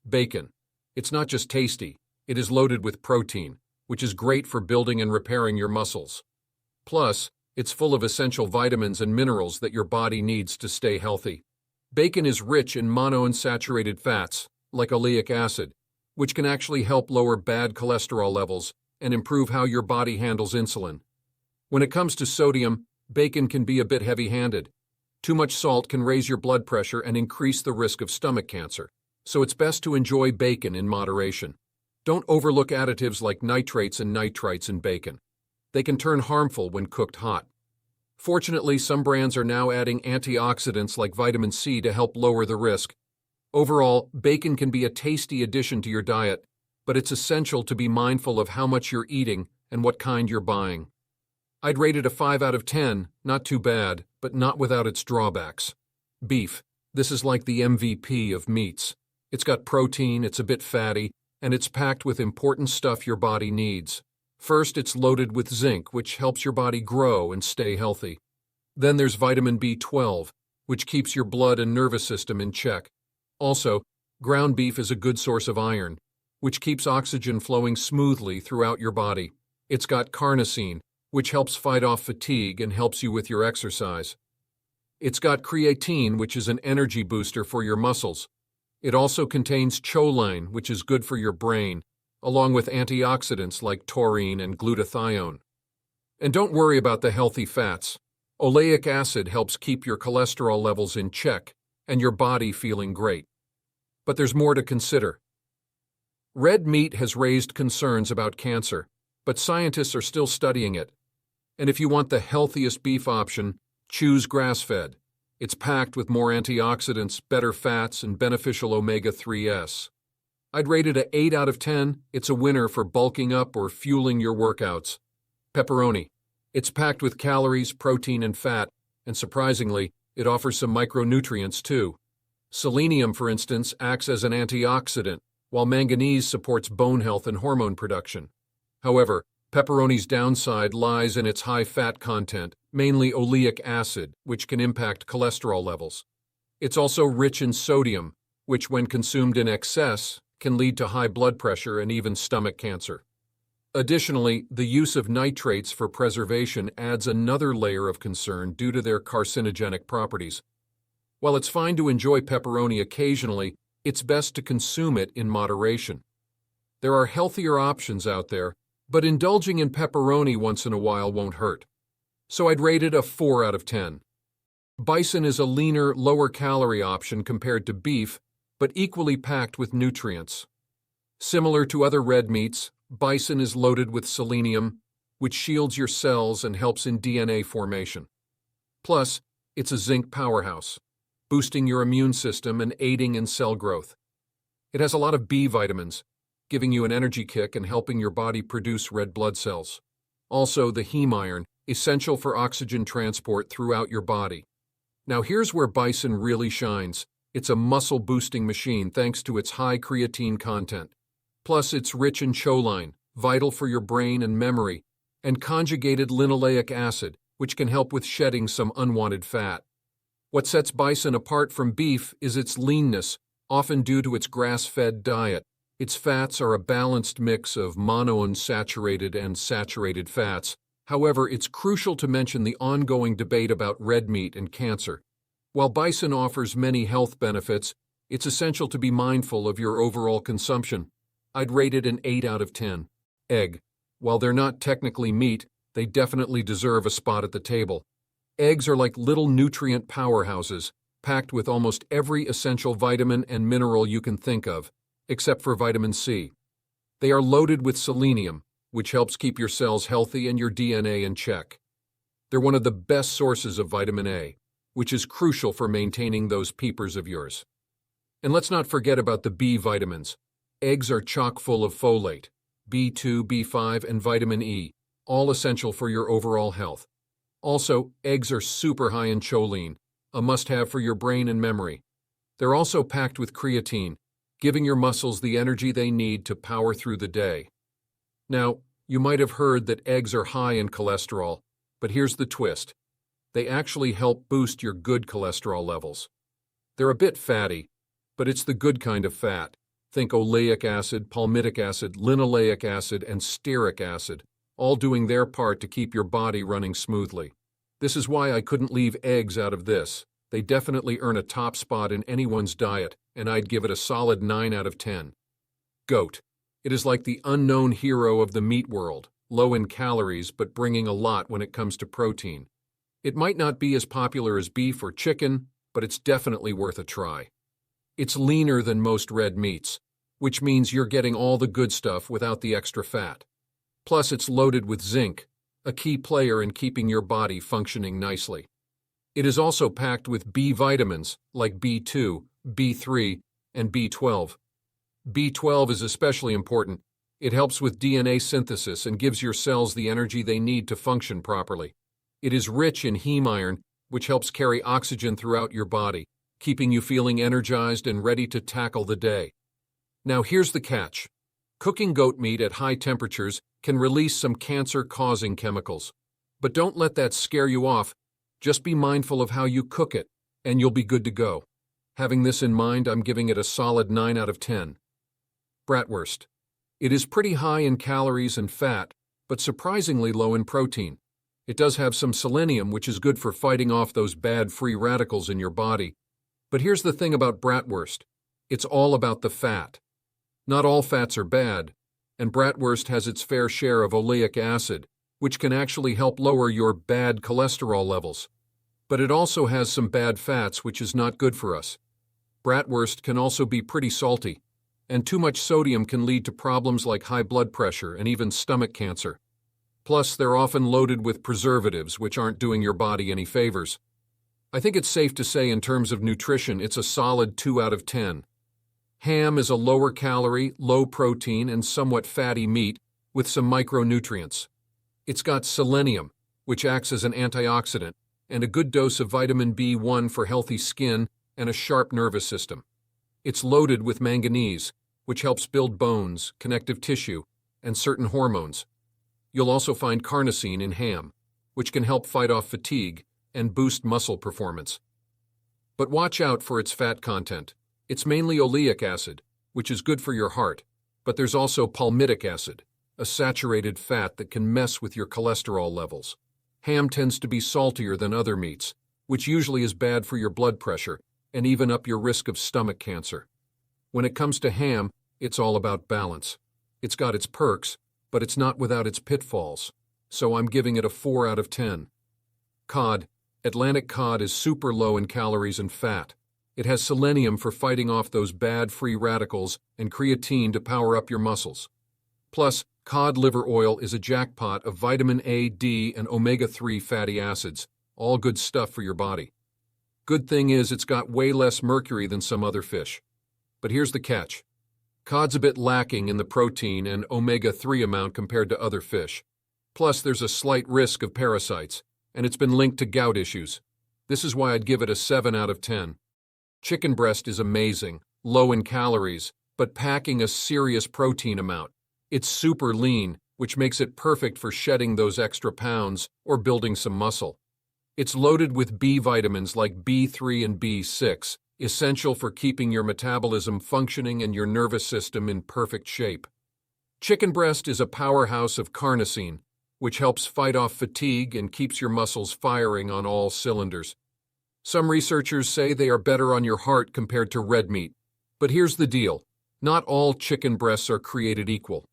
Bacon. It's not just tasty, it is loaded with protein, which is great for building and repairing your muscles. Plus, it's full of essential vitamins and minerals that your body needs to stay healthy. Bacon is rich in monounsaturated fats, like oleic acid, which can actually help lower bad cholesterol levels and improve how your body handles insulin. When it comes to sodium, bacon can be a bit heavy-handed. Too much salt can raise your blood pressure and increase the risk of stomach cancer, so it's best to enjoy bacon in moderation. Don't overlook additives like nitrates and nitrites in bacon. They can turn harmful when cooked hot. Fortunately, some brands are now adding antioxidants like vitamin C to help lower the risk. Overall, bacon can be a tasty addition to your diet, but it's essential to be mindful of how much you're eating and what kind you're buying. I'd rate it a 5 out of 10, not too bad, but not without its drawbacks. Beef. This is like the MVP of meats. It's got protein, it's a bit fatty, and it's packed with important stuff your body needs. First, it's loaded with zinc, which helps your body grow and stay healthy. Then there's vitamin B12, which keeps your blood and nervous system in check. Also, ground beef is a good source of iron, which keeps oxygen flowing smoothly throughout your body. It's got carnosine, which helps fight off fatigue and helps you with your exercise. It's got creatine, which is an energy booster for your muscles. It also contains choline, which is good for your brain, along with antioxidants like taurine and glutathione. And don't worry about the healthy fats. Oleic acid helps keep your cholesterol levels in check and your body feeling great. But there's more to consider. Red meat has raised concerns about cancer, but scientists are still studying it. And if you want the healthiest beef option, choose grass-fed. It's packed with more antioxidants, better fats, and beneficial omega-3s. I'd rate it a 8 out of 10. It's a winner for bulking up or fueling your workouts. Pepperoni. It's packed with calories, protein, and fat, and surprisingly, it offers some micronutrients too. Selenium, for instance, acts as an antioxidant, while manganese supports bone health and hormone production. However, pepperoni's downside lies in its high fat content, mainly oleic acid, which can impact cholesterol levels. It's also rich in sodium, which when consumed in excess can lead to high blood pressure and even stomach cancer. Additionally, the use of nitrates for preservation adds another layer of concern due to their carcinogenic properties. While it's fine to enjoy pepperoni occasionally, it's best to consume it in moderation. There are healthier options out there, but indulging in pepperoni once in a while won't hurt. So I'd rate it a 4 out of 10. Bison is a leaner, lower-calorie option compared to beef, but equally packed with nutrients. Similar to other red meats, bison is loaded with selenium, which shields your cells and helps in DNA formation. Plus, it's a zinc powerhouse, boosting your immune system and aiding in cell growth. It has a lot of B vitamins, giving you an energy kick and helping your body produce red blood cells. Also, the heme iron, essential for oxygen transport throughout your body. Now here's where bison really shines. It's a muscle-boosting machine thanks to its high creatine content. Plus, it's rich in choline, vital for your brain and memory, and conjugated linoleic acid, which can help with shedding some unwanted fat. What sets bison apart from beef is its leanness, often due to its grass-fed diet. Its fats are a balanced mix of monounsaturated and saturated fats. However, it's crucial to mention the ongoing debate about red meat and cancer. While bison offers many health benefits, it's essential to be mindful of your overall consumption. I'd rate it an 8 out of 10. Egg. While they're not technically meat, they definitely deserve a spot at the table. Eggs are like little nutrient powerhouses, packed with almost every essential vitamin and mineral you can think of, except for vitamin C. They are loaded with selenium, which helps keep your cells healthy and your DNA in check. They're one of the best sources of vitamin A, which is crucial for maintaining those peepers of yours. And let's not forget about the B vitamins. Eggs are chock full of folate, B2, B5, and vitamin E, all essential for your overall health. Also, eggs are super high in choline, a must-have for your brain and memory. They're also packed with creatine, giving your muscles the energy they need to power through the day. Now, you might have heard that eggs are high in cholesterol, but here's the twist. They actually help boost your good cholesterol levels. They're a bit fatty, but it's the good kind of fat. Think oleic acid, palmitic acid, linoleic acid, and stearic acid, all doing their part to keep your body running smoothly. This is why I couldn't leave eggs out of this. They definitely earn a top spot in anyone's diet, and I'd give it a solid 9 out of 10. Goat. It is like the unknown hero of the meat world, low in calories but bringing a lot when it comes to protein. It might not be as popular as beef or chicken, but it's definitely worth a try. It's leaner than most red meats, which means you're getting all the good stuff without the extra fat. Plus, it's loaded with zinc, a key player in keeping your body functioning nicely. It is also packed with B vitamins like B2, B3, and B12. B12 is especially important. It helps with DNA synthesis and gives your cells the energy they need to function properly. It is rich in heme iron, which helps carry oxygen throughout your body, keeping you feeling energized and ready to tackle the day. Now here's the catch. Cooking goat meat at high temperatures can release some cancer-causing chemicals. But don't let that scare you off. Just be mindful of how you cook it, and you'll be good to go. Having this in mind, I'm giving it a solid 9 out of 10. Bratwurst. It is pretty high in calories and fat, but surprisingly low in protein. It does have some selenium, which is good for fighting off those bad free radicals in your body. But here's the thing about bratwurst. It's all about the fat. Not all fats are bad, and bratwurst has its fair share of oleic acid, which can actually help lower your bad cholesterol levels. But it also has some bad fats, which is not good for us. Bratwurst can also be pretty salty, and too much sodium can lead to problems like high blood pressure and even stomach cancer. Plus, they're often loaded with preservatives, which aren't doing your body any favors. I think it's safe to say in terms of nutrition, it's a solid 2 out of 10. Ham is a lower calorie, low protein, and somewhat fatty meat with some micronutrients. It's got selenium, which acts as an antioxidant, and a good dose of vitamin B1 for healthy skin and a sharp nervous system. It's loaded with manganese, which helps build bones, connective tissue, and certain hormones. You'll also find carnosine in ham, which can help fight off fatigue and boost muscle performance. But watch out for its fat content. It's mainly oleic acid, which is good for your heart, but there's also palmitic acid, a saturated fat that can mess with your cholesterol levels. Ham tends to be saltier than other meats, which usually is bad for your blood pressure and even up your risk of stomach cancer. When it comes to ham, it's all about balance. It's got its perks, but it's not without its pitfalls, so I'm giving it a 4 out of 10. Cod. Atlantic cod is super low in calories and fat. It has selenium for fighting off those bad free radicals and creatine to power up your muscles. Plus, cod liver oil is a jackpot of vitamin A, D, and omega-3 fatty acids, all good stuff for your body. Good thing is it's got way less mercury than some other fish. But here's the catch. Cod's a bit lacking in the protein and omega-3 amount compared to other fish. Plus, there's a slight risk of parasites, and it's been linked to gout issues. This is why I'd give it a 7 out of 10. Chicken breast is amazing, low in calories, but packing a serious protein amount. It's super lean, which makes it perfect for shedding those extra pounds or building some muscle. It's loaded with B vitamins like B3 and B6, essential for keeping your metabolism functioning and your nervous system in perfect shape. Chicken breast is a powerhouse of carnosine, which helps fight off fatigue and keeps your muscles firing on all cylinders. Some researchers say they are better on your heart compared to red meat. But here's the deal. Not all chicken breasts are created equal.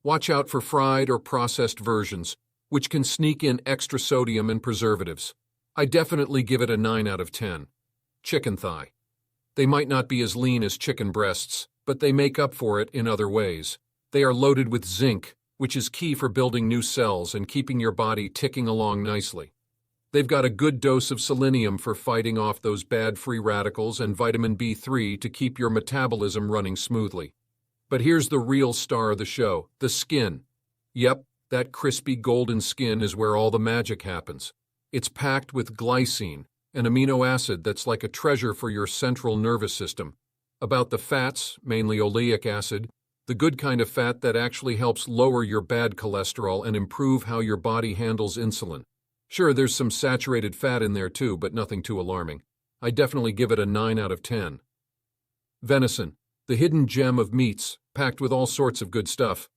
Watch out for fried or processed versions, which can sneak in extra sodium and preservatives. I definitely give it a 9 out of 10. Chicken thigh. They might not be as lean as chicken breasts, but they make up for it in other ways. They are loaded with zinc, which is key for building new cells and keeping your body ticking along nicely. They've got a good dose of selenium for fighting off those bad free radicals and vitamin B3 to keep your metabolism running smoothly. But here's the real star of the show, the skin. Yep, that crispy golden skin is where all the magic happens. It's packed with glycine, an amino acid that's like a treasure for your central nervous system. About the fats, mainly oleic acid, the good kind of fat that actually helps lower your bad cholesterol and improve how your body handles insulin. Sure, there's some saturated fat in there too, but nothing too alarming. I definitely give it a 9 out of 10. Venison. the hidden gem of meats, packed with all sorts of good stuff.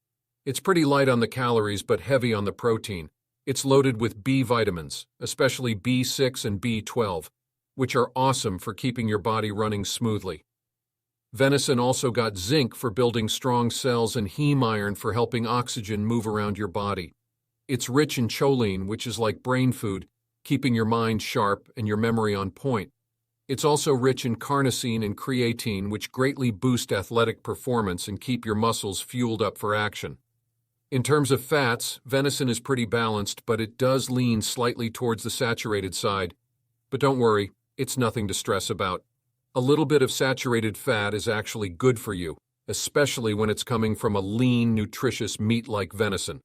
It's pretty light on the calories but heavy on the protein. It's loaded with B vitamins, especially B6 and B12, which are awesome for keeping your body running smoothly. Venison also got zinc for building strong cells and heme iron for helping oxygen move around your body. It's rich in choline, which is like brain food, keeping your mind sharp and your memory on point. It's also rich in carnosine and creatine, which greatly boost athletic performance and keep your muscles fueled up for action. In terms of fats, venison is pretty balanced, but it does lean slightly towards the saturated side. But don't worry, it's nothing to stress about. A little bit of saturated fat is actually good for you, especially when it's coming from a lean, nutritious meat like venison.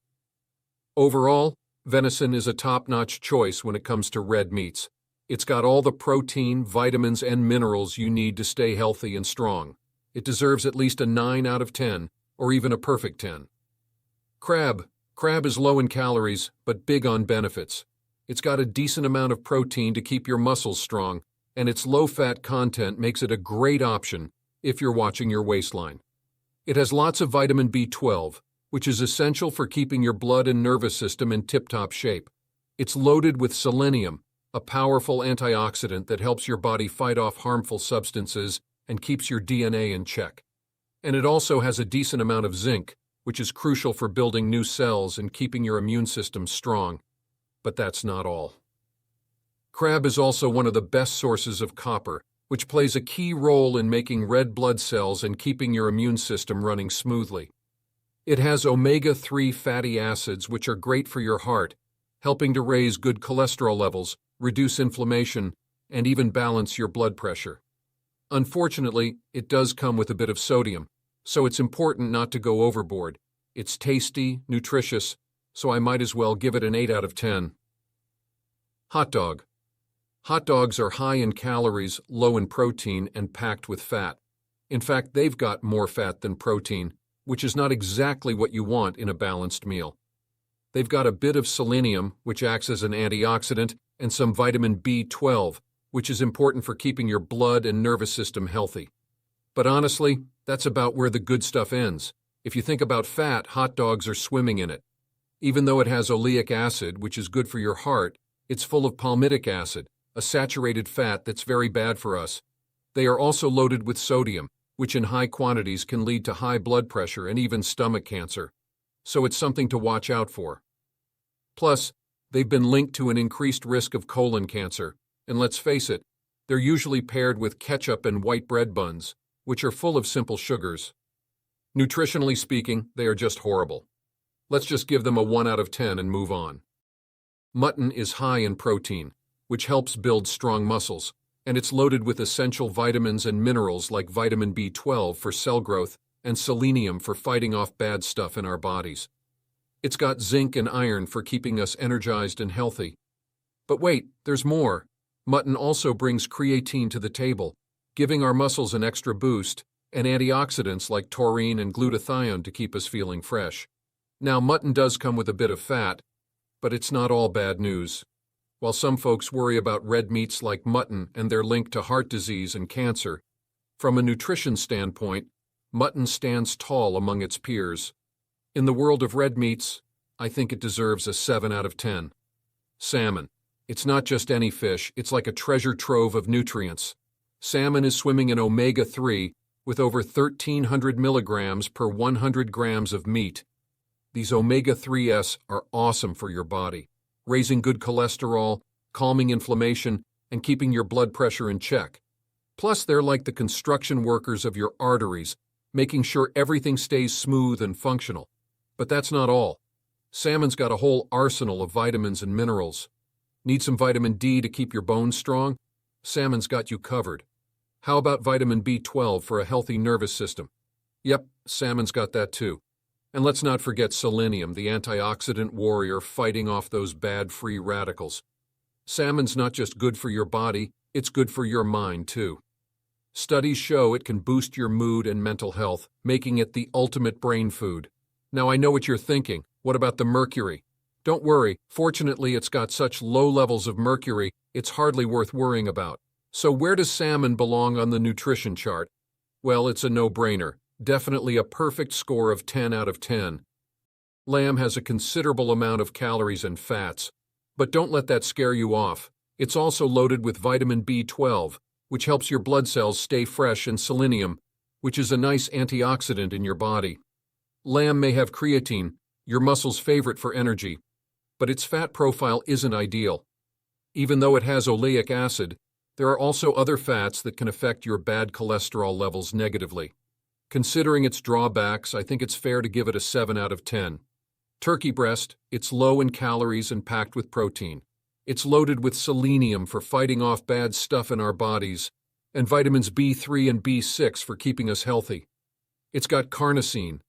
Overall, venison is a top-notch choice when it comes to red meats. It's got all the protein, vitamins, and minerals you need to stay healthy and strong. It deserves at least a 9 out of 10, or even a perfect 10. Crab. Crab is low in calories, but big on benefits. It's got a decent amount of protein to keep your muscles strong, and its low-fat content makes it a great option if you're watching your waistline. It has lots of vitamin B12, which is essential for keeping your blood and nervous system in tip-top shape. It's loaded with selenium, a powerful antioxidant that helps your body fight off harmful substances and keeps your DNA in check. And it also has a decent amount of zinc, which is crucial for building new cells and keeping your immune system strong. But that's not all. Crab is also one of the best sources of copper, which plays a key role in making red blood cells and keeping your immune system running smoothly. It has omega-3 fatty acids, which are great for your heart, helping to raise good cholesterol levels, reduce inflammation, and even balance your blood pressure. Unfortunately, it does come with a bit of sodium, so it's important not to go overboard. It's tasty, nutritious, so I might as well give it an 8 out of 10. Hot dog. Hot dogs are high in calories, low in protein, and packed with fat. In fact, they've got more fat than protein, which is not exactly what you want in a balanced meal. They've got a bit of selenium, which acts as an antioxidant, and some vitamin B12, which is important for keeping your blood and nervous system healthy. But honestly, that's about where the good stuff ends. If you think about fat, hot dogs are swimming in it. Even though it has oleic acid, which is good for your heart, it's full of palmitic acid, a saturated fat that's very bad for us. They are also loaded with sodium, which in high quantities can lead to high blood pressure and even stomach cancer. So it's something to watch out for. Plus, they've been linked to an increased risk of colon cancer, and let's face it, they're usually paired with ketchup and white bread buns, which are full of simple sugars. Nutritionally speaking, they are just horrible. Let's just give them a 1 out of 10 and move on. Mutton is high in protein, which helps build strong muscles, and it's loaded with essential vitamins and minerals like vitamin B12 for cell growth and selenium for fighting off bad stuff in our bodies. It's got zinc and iron for keeping us energized and healthy. But wait, there's more. Mutton also brings creatine to the table, giving our muscles an extra boost, and antioxidants like taurine and glutathione to keep us feeling fresh. Now, mutton does come with a bit of fat, but it's not all bad news. While some folks worry about red meats like mutton and their link to heart disease and cancer, from a nutrition standpoint, mutton stands tall among its peers. In the world of red meats, I think it deserves a 7 out of 10. Salmon. It's not just any fish, it's like a treasure trove of nutrients. Salmon is swimming in omega-3 with over 1,300 milligrams per 100 grams of meat. These omega-3s are awesome for your body, raising good cholesterol, calming inflammation, and keeping your blood pressure in check. Plus, they're like the construction workers of your arteries, making sure everything stays smooth and functional. But that's not all. Salmon's got a whole arsenal of vitamins and minerals. Need some vitamin D to keep your bones strong? Salmon's got you covered. How about vitamin B12 for a healthy nervous system? Yep, salmon's got that too. And let's not forget selenium, the antioxidant warrior fighting off those bad free radicals. Salmon's not just good for your body, it's good for your mind too. Studies show it can boost your mood and mental health, making it the ultimate brain food. Now I know what you're thinking. What about the mercury? Don't worry, fortunately it's got such low levels of mercury, it's hardly worth worrying about. So where does salmon belong on the nutrition chart? Well, it's a no-brainer. Definitely a perfect score of 10 out of 10. Lamb has a considerable amount of calories and fats, but don't let that scare you off. It's also loaded with vitamin B12, which helps your blood cells stay fresh, and selenium, which is a nice antioxidant in your body. Lamb may have creatine, your muscle's favorite for energy, but its fat profile isn't ideal. Even though it has oleic acid, there are also other fats that can affect your bad cholesterol levels negatively. Considering its drawbacks, I think it's fair to give it a 7 out of 10. Turkey breast, it's low in calories and packed with protein. It's loaded with selenium for fighting off bad stuff in our bodies, and vitamins B3 and B6 for keeping us healthy. It's got carnosine,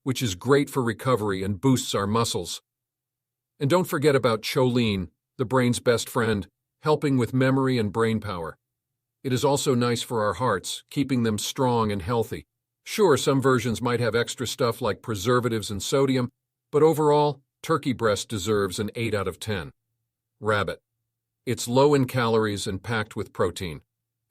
which is great for recovery and boosts our muscles. And don't forget about choline, the brain's best friend, helping with memory and brain power. It is also nice for our hearts, keeping them strong and healthy. Sure, some versions might have extra stuff like preservatives and sodium, but overall, turkey breast deserves an 8 out of 10. Rabbit. It's low in calories and packed with protein.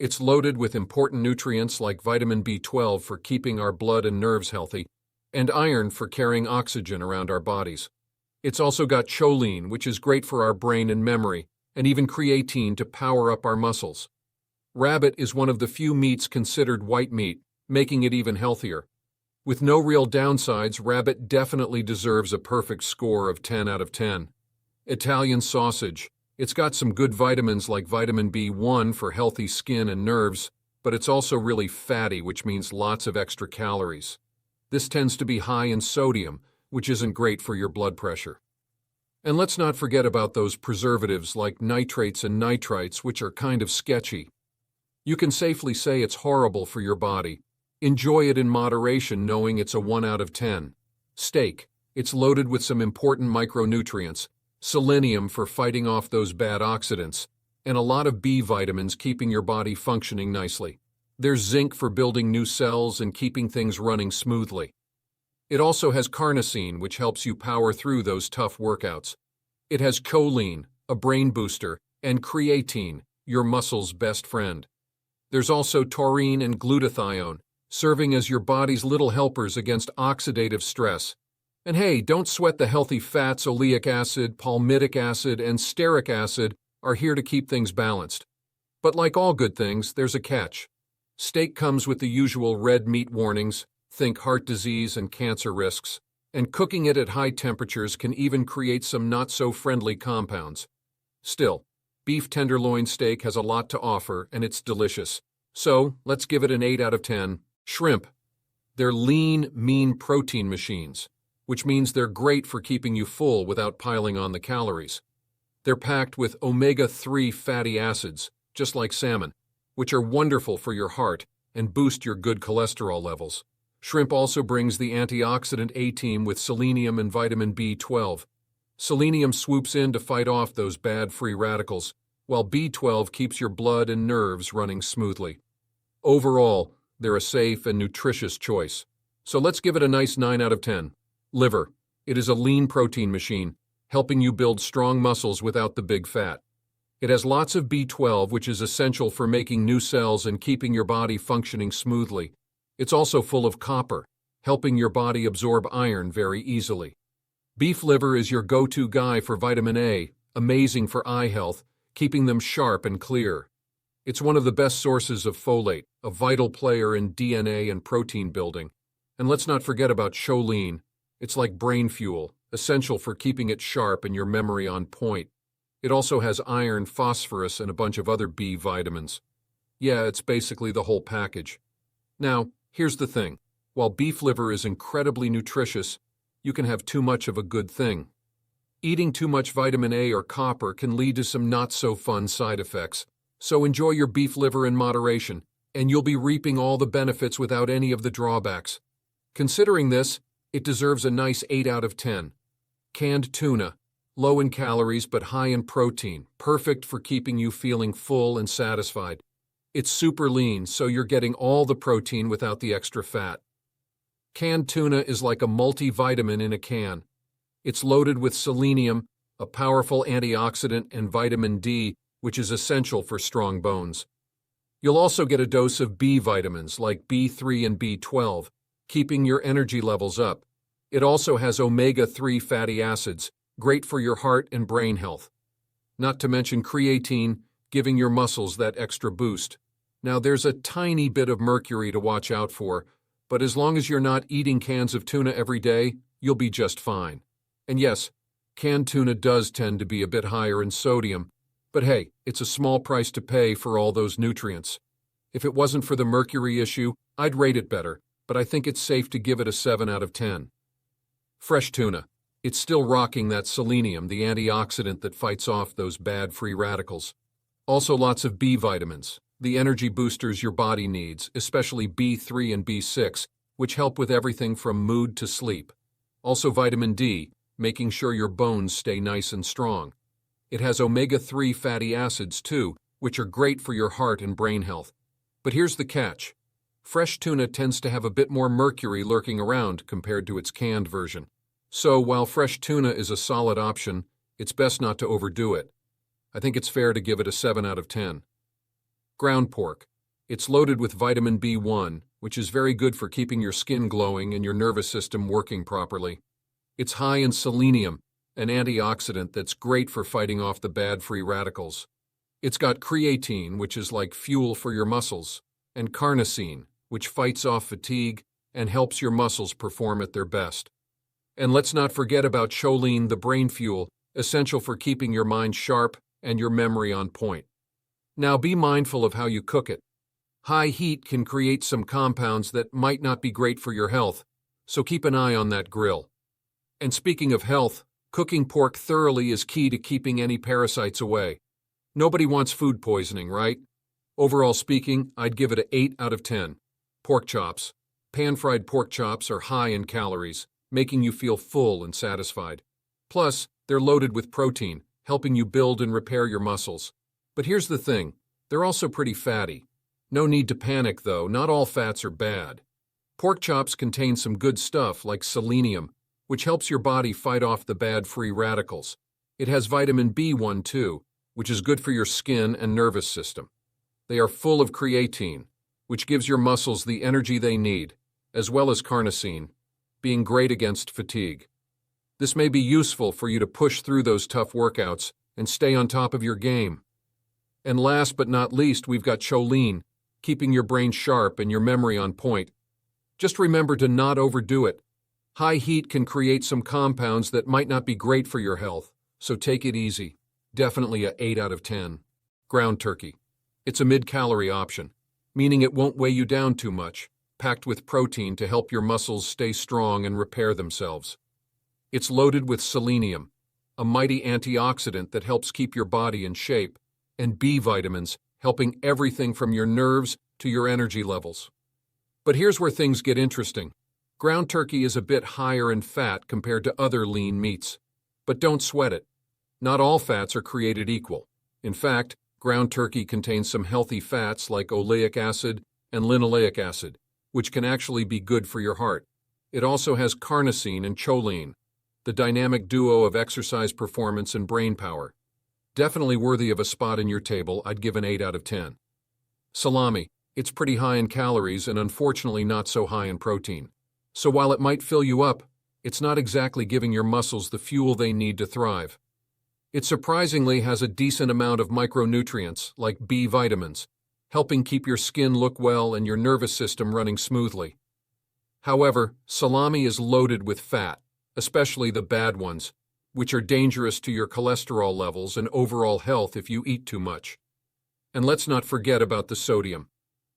It's loaded with important nutrients like vitamin B12 for keeping our blood and nerves healthy, and iron for carrying oxygen around our bodies. It's also got choline, which is great for our brain and memory, and even creatine to power up our muscles. Rabbit is one of the few meats considered white meat, making it even healthier. With no real downsides, rabbit definitely deserves a perfect score of 10 out of 10. Italian sausage. It's got some good vitamins like vitamin B1 for healthy skin and nerves, but it's also really fatty, which means lots of extra calories. This tends to be high in sodium, which isn't great for your blood pressure. And let's not forget about those preservatives like nitrates and nitrites, which are kind of sketchy. You can safely say it's horrible for your body. Enjoy it in moderation, knowing it's a 1 out of 10. Steak. It's loaded with some important micronutrients, selenium for fighting off those bad oxidants, and a lot of B vitamins keeping your body functioning nicely. There's zinc for building new cells and keeping things running smoothly. It also has carnosine, which helps you power through those tough workouts. It has choline, a brain booster, and creatine, your muscle's best friend. There's also taurine and glutathione, serving as your body's little helpers against oxidative stress. And hey, don't sweat the healthy fats. Oleic acid, palmitic acid, and stearic acid are here to keep things balanced. But like all good things, there's a catch. Steak comes with the usual red meat warnings, think heart disease and cancer risks, and cooking it at high temperatures can even create some not-so-friendly compounds. Still, beef tenderloin steak has a lot to offer, and it's delicious. So, let's give it an 8 out of 10. Shrimp. They're lean, mean protein machines, which means they're great for keeping you full without piling on the calories. They're packed with omega-3 fatty acids, just like salmon, which are wonderful for your heart and boost your good cholesterol levels. Shrimp also brings the antioxidant A-team with selenium and vitamin B12. Selenium swoops in to fight off those bad free radicals, while B12 keeps your blood and nerves running smoothly. Overall, they're a safe and nutritious choice. So let's give it a nice 9 out of 10. Liver. It is a lean protein machine, helping you build strong muscles without the big fat. It has lots of B12, which is essential for making new cells and keeping your body functioning smoothly. It's also full of copper, helping your body absorb iron very easily. Beef liver is your go-to guy for vitamin A, amazing for eye health, keeping them sharp and clear. It's one of the best sources of folate, a vital player in DNA and protein building. And let's not forget about choline. It's like brain fuel, essential for keeping it sharp and your memory on point. It also has iron, phosphorus, and a bunch of other B vitamins. Yeah, it's basically the whole package. Now, here's the thing. While beef liver is incredibly nutritious, you can have too much of a good thing. Eating too much vitamin A or copper can lead to some not-so-fun side effects. So enjoy your beef liver in moderation, and you'll be reaping all the benefits without any of the drawbacks. Considering this, it deserves a nice 8 out of 10. Canned tuna. Low in calories but high in protein, perfect for keeping you feeling full and satisfied. It's super lean, so you're getting all the protein without the extra fat. Canned tuna is like a multivitamin in a can. It's loaded with selenium, a powerful antioxidant, and vitamin D, which is essential for strong bones. You'll also get a dose of B vitamins like B3 and B12, keeping your energy levels up. It also has omega-3 fatty acids, great for your heart and brain health. Not to mention creatine, giving your muscles that extra boost. Now, there's a tiny bit of mercury to watch out for, but as long as you're not eating cans of tuna every day, you'll be just fine. And yes, canned tuna does tend to be a bit higher in sodium, but hey, it's a small price to pay for all those nutrients. If it wasn't for the mercury issue, I'd rate it better, but I think it's safe to give it a 7 out of 10. Fresh tuna. It's still rocking that selenium, the antioxidant that fights off those bad free radicals. Also lots of B vitamins, the energy boosters your body needs, especially B3 and B6, which help with everything from mood to sleep. Also vitamin D, making sure your bones stay nice and strong. It has omega-3 fatty acids too, which are great for your heart and brain health. But here's the catch. Fresh tuna tends to have a bit more mercury lurking around compared to its canned version. So while fresh tuna is a solid option, it's best not to overdo it. I think it's fair to give it a 7 out of 10. Ground pork. It's loaded with vitamin B1, which is very good for keeping your skin glowing and your nervous system working properly. It's high in selenium, an antioxidant that's great for fighting off the bad free radicals. It's got creatine, which is like fuel for your muscles, and carnosine, which fights off fatigue and helps your muscles perform at their best. And let's not forget about choline, the brain fuel, essential for keeping your mind sharp and your memory on point. Now be mindful of how you cook it. High heat can create some compounds that might not be great for your health, so keep an eye on that grill. And speaking of health, cooking pork thoroughly is key to keeping any parasites away. Nobody wants food poisoning, right? Overall speaking, I'd give it an 8 out of 10. Pork chops. Pan-fried pork chops are high in calories, making you feel full and satisfied. Plus, they're loaded with protein, helping you build and repair your muscles. But here's the thing, they're also pretty fatty. No need to panic though, not all fats are bad. Pork chops contain some good stuff like selenium, which helps your body fight off the bad free radicals. It has vitamin B1 too, which is good for your skin and nervous system. They are full of creatine, which gives your muscles the energy they need, as well as carnosine, being great against fatigue. This may be useful for you to push through those tough workouts and stay on top of your game. And last but not least, we've got choline, keeping your brain sharp and your memory on point. Just remember to not overdo it. High heat can create some compounds that might not be great for your health, so take it easy. Definitely a 8 out of 10. Ground turkey. It's a mid-calorie option, meaning it won't weigh you down too much, packed with protein to help your muscles stay strong and repair themselves. It's loaded with selenium, a mighty antioxidant that helps keep your body in shape, and B vitamins, helping everything from your nerves to your energy levels. But here's where things get interesting. Ground turkey is a bit higher in fat compared to other lean meats. But don't sweat it. Not all fats are created equal. In fact, ground turkey contains some healthy fats like oleic acid and linoleic acid, which can actually be good for your heart. It also has carnosine and choline, the dynamic duo of exercise performance and brain power. Definitely worthy of a spot in your table. I'd give an 8 out of 10. Salami. It's pretty high in calories and unfortunately not so high in protein. So while it might fill you up, it's not exactly giving your muscles the fuel they need to thrive. It surprisingly has a decent amount of micronutrients, like B vitamins, helping keep your skin look well and your nervous system running smoothly. However, salami is loaded with fat, especially the bad ones, which are dangerous to your cholesterol levels and overall health if you eat too much. And let's not forget about the sodium.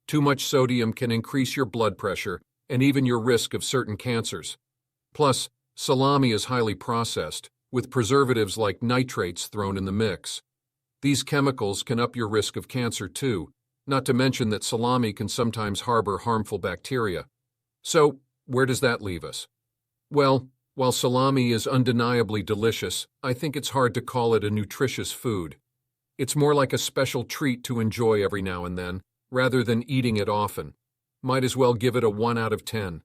Too much sodium can increase your blood pressure and even your risk of certain cancers. Plus, salami is highly processed, with preservatives like nitrates thrown in the mix. These chemicals can up your risk of cancer too, not to mention that salami can sometimes harbor harmful bacteria. So, where does that leave us? Well, while salami is undeniably delicious, I think it's hard to call it a nutritious food. It's more like a special treat to enjoy every now and then, rather than eating it often. Might as well give it a 1 out of 10.